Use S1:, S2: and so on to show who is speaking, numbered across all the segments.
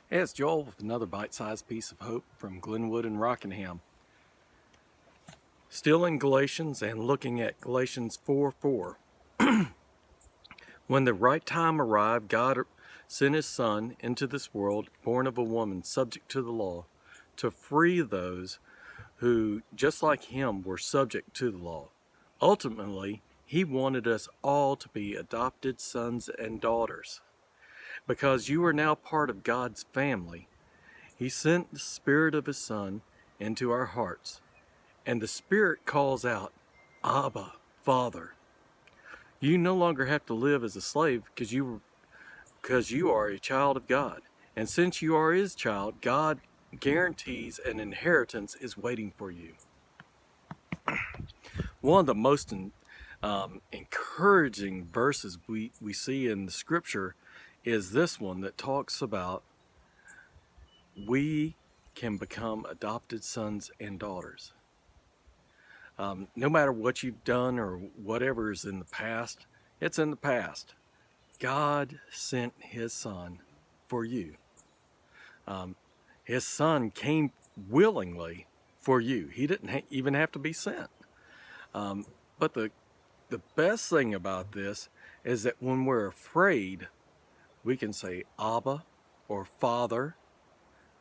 S1: Hey, it's Joel with another bite-sized piece of hope from Glenwood and Rockingham. Still in Galatians and looking at Galatians 4:4. When the right time arrived, God sent His Son into this world, born of a woman, subject to the law, to free those who, just like Him, were subject to the law. Ultimately, He wanted us all to be adopted sons and daughters. Because you are now part of God's family, He sent the Spirit of His Son into our hearts, and the Spirit calls out, Abba, Father. You no longer have to live as a slave because you are a child of God. And since you are His child, God guarantees an inheritance is waiting for you. One of the most encouraging verses we see in the Scripture is this one that talks about we can become adopted sons and daughters. No matter what you've done or whatever is in the past, it's in the past. God sent His Son for you. His Son came willingly for you. He didn't even have to be sent. But the best thing about this is that when we're afraid, we can say, Abba or Father,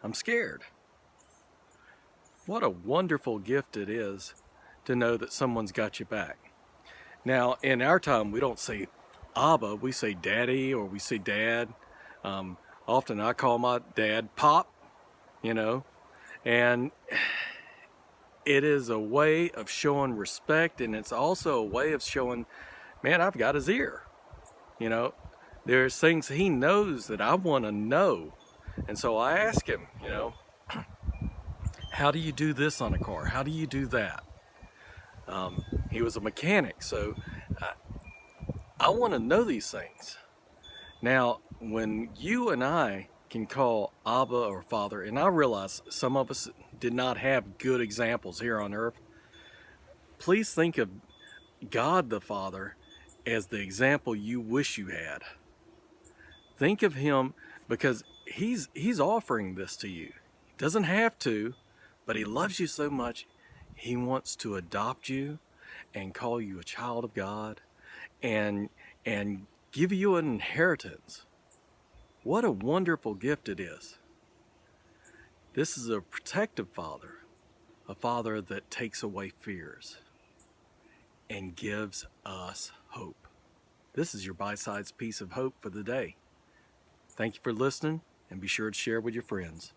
S1: I'm scared. What a wonderful gift it is to know that someone's got you back. Now, in our time, we don't say Abba, we say Daddy or we say Dad. Often I call my dad Pop, and it is a way of showing respect, and it's also a way of showing, man, I've got his ear. There's things he knows that I want to know. And so I ask him, how do you do this on a car? How do you do that? He was a mechanic, so I want to know these things. Now, when you and I can call Abba or Father, and I realize some of us did not have good examples here on earth, please think of God the Father as the example you wish you had. Think of Him because He's offering this to you. He doesn't have to, but He loves you so much, He wants to adopt you and call you a child of God and give you an inheritance. What a wonderful gift it is. This is a protective Father, a Father that takes away fears and gives us hope. This is your bite-sized piece of hope for the day. Thank you for listening, and be sure to share with your friends.